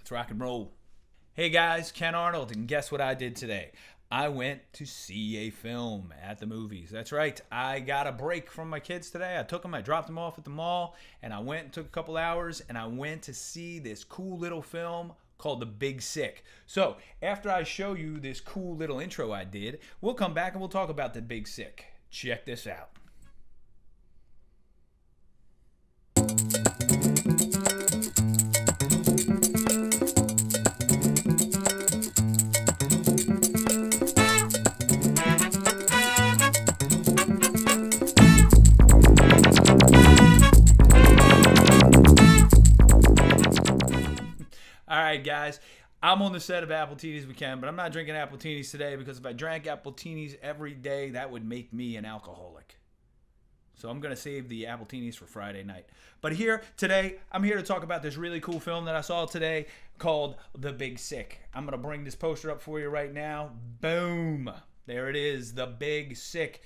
Let's rock and roll. Hey guys, Ken Arnold, and guess what I did today? I went to see a film at the movies. That's right. I got a break from my kids today. I took them, I dropped them off at the mall, and I went and took a couple hours, and I went to see this cool little film called The Big Sick. So, after I show you this cool little intro I did, we'll come back and we'll talk about The Big Sick. Check this out. All right, guys, I'm on the set of Appletinis weekend, but I'm not drinking Appletinis today because if I drank Appletinis every day, that would make me an alcoholic. So I'm going to save the Appletinis for Friday night. But today, I'm here to talk about this really cool film that I saw today called The Big Sick. I'm going to bring this poster up for you right now. Boom. There it is, The Big Sick.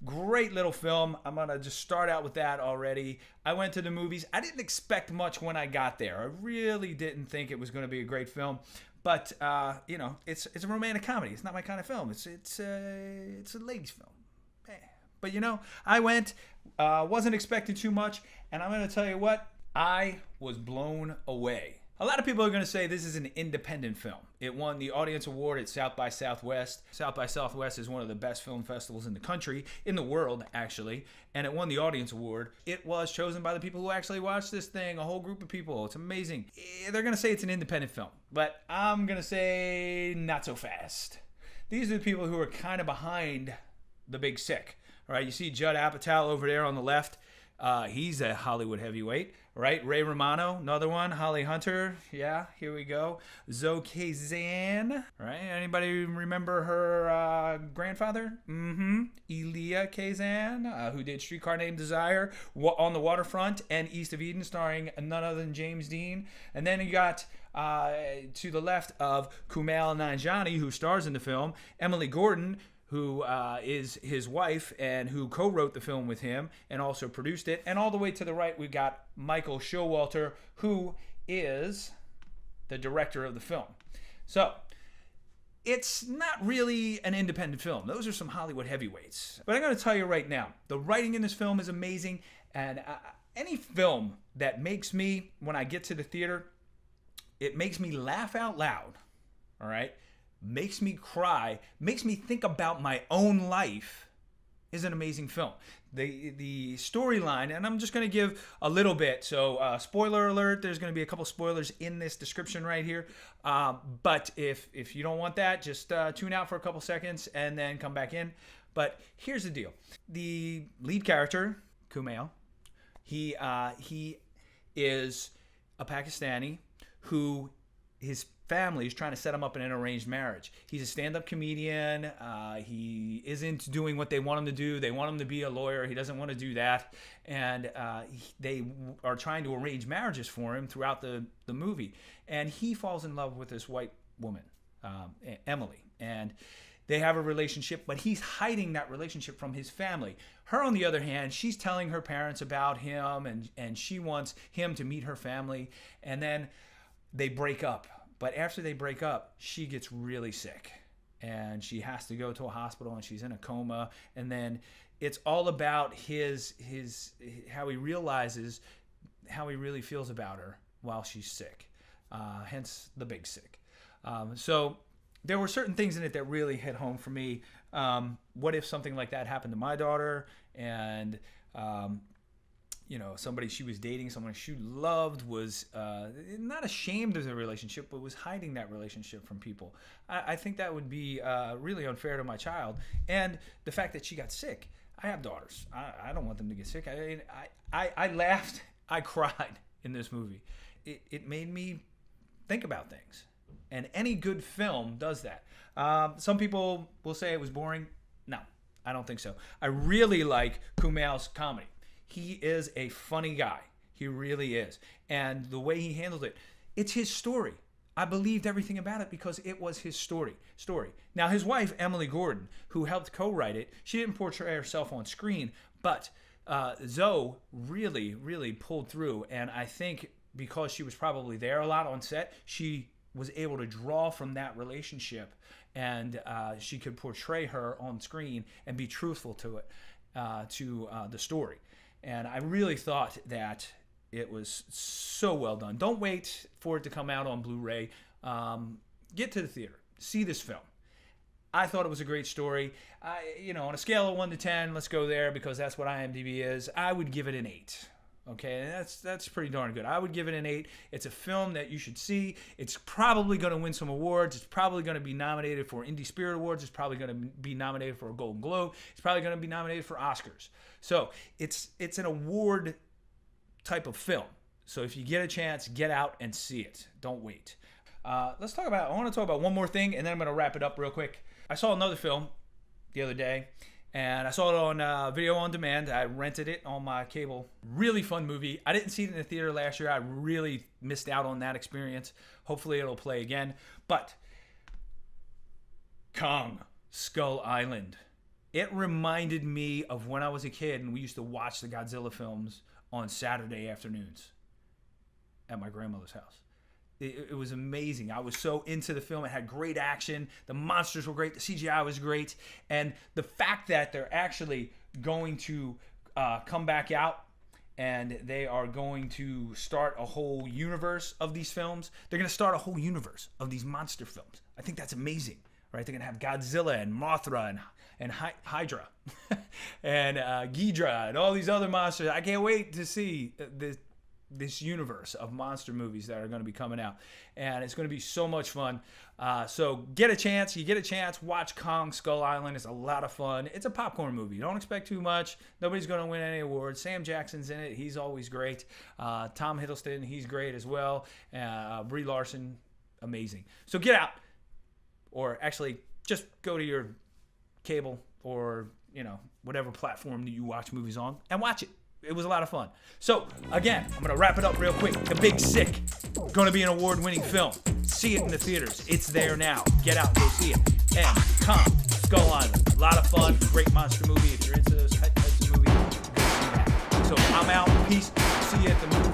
Great little film. I'm going to just start out with that already. I went to the movies. I didn't expect much when I got there. I really didn't think it was going to be a great film. But, it's a romantic comedy. It's not my kind of film. It's a ladies' film. But, I went, wasn't expecting too much. And I'm going to tell you what, I was blown away. A lot of people are going to say this is an independent film. It won the Audience Award at South by Southwest. South by Southwest is one of the best film festivals in the country, in the world, actually. And it won the Audience Award. It was chosen by the people who actually watched this thing, a whole group of people. It's amazing. They're going to say it's an independent film, but I'm going to say not so fast. These are the people who are kind of behind The Big Sick. All right, you see Judd Apatow over there on the left. He's a Hollywood heavyweight, right? Ray Romano, another one. Holly Hunter, yeah, here we go. Zoe Kazan, right? Anybody remember her grandfather? Elia Kazan, who did Streetcar Named Desire, On the Waterfront, and East of Eden, starring none other than James Dean. And then you got to the left of Kumail Nanjiani, who stars in the film, Emily Gordon, who is his wife and who co-wrote the film with him and also produced it. And all the way to the right, we've got Michael Showalter, who is the director of the film. So, it's not really an independent film. Those are some Hollywood heavyweights. But I'm going to tell you right now, the writing in this film is amazing. And any film that makes me, when I get to the theater, it makes me laugh out loud, all right? Makes me cry, makes me think about my own life, is an amazing film. The storyline, and I'm just going to give a little bit, so spoiler alert, there's going to be a couple spoilers in this description right here, but if you don't want that, just tune out for a couple seconds and then come back in. But here's the deal. The lead character, Kumail, he is a Pakistani who his family is trying to set him up in an arranged marriage. He's a stand-up comedian. He isn't doing what they want him to do. They want him to be a lawyer. He doesn't want to do that. And they are trying to arrange marriages for him throughout the movie. And he falls in love with this white woman, Emily. And they have a relationship, but he's hiding that relationship from his family. Her, on the other hand, she's telling her parents about him, and she wants him to meet her family. And then they break up. But after they break up, she gets really sick and she has to go to a hospital and she's in a coma. And then it's all about his how he realizes how he really feels about her while she's sick. Hence The Big Sick. So there were certain things in it that really hit home for me. What if something like that happened to my daughter? And somebody she was dating, someone she loved, was not ashamed of the relationship, but was hiding that relationship from people. I think that would be really unfair to my child. And the fact that she got sick. I have daughters. I don't want them to get sick. I laughed. I cried in this movie. It made me think about things. And any good film does that. Some people will say it was boring. No, I don't think so. I really like Kumail's comedy. He is a funny guy. He really is. And the way he handled it, it's his story. I believed everything about it because it was his story. Now, his wife, Emily Gordon, who helped co-write it, she didn't portray herself on screen, but Zoe really, really pulled through. And I think because she was probably there a lot on set, she was able to draw from that relationship, and she could portray her on screen and be truthful to it, to the story. And I really thought that it was so well done. Don't wait for it to come out on Blu-ray. Get to the theater. See this film. I thought it was a great story. On a scale of 1 to 10, let's go there because that's what IMDb is. I would give it an 8. Okay, and that's pretty darn good. I would give it an 8. It's a film that you should see. It's probably going to win some awards. It's probably going to be nominated for Indie Spirit Awards. It's probably going to be nominated for a Golden Globe. It's probably going to be nominated for Oscars. So it's an award type of film. So if you get a chance, get out and see it. Don't wait. I want to talk about one more thing, and then I'm going to wrap it up real quick. I saw another film the other day, and I saw it on video on demand. I rented it on my cable. Really fun movie. I didn't see it in the theater last year. I really missed out on that experience. Hopefully it'll play again. But Kong, Skull Island. It reminded me of when I was a kid and we used to watch the Godzilla films on Saturday afternoons at my grandmother's house. It was amazing. I was so into the film. It had great action. The monsters were great. The CGI was great. And the fact that they're actually going to come back out and they are going to start a whole universe of these films. They're going to start a whole universe of these monster films. I think that's amazing, right? They're going to have Godzilla and Mothra and Hydra and Ghidra and all these other monsters. I can't wait to see this universe of monster movies that are going to be coming out, and it's going to be so much fun. So you get a chance, watch Kong Skull Island. It's a lot of fun. It's a popcorn movie. Don't expect too much. Nobody's going to win any awards. Sam Jackson's in it. He's always great. Tom Hiddleston, he's great as well. Brie Larson, amazing. So get out, or actually just go to your cable or whatever platform that you watch movies on and watch it. It was a lot of fun. So, again, I'm going to wrap it up real quick. The Big Sick. Going to be an award-winning film. See it in the theaters. It's there now. Get out and go see it. And Kong, Skull Island. A lot of fun. Great monster movie. If you're into those types of movies, go see that. So, I'm out. Peace. See you at the movie.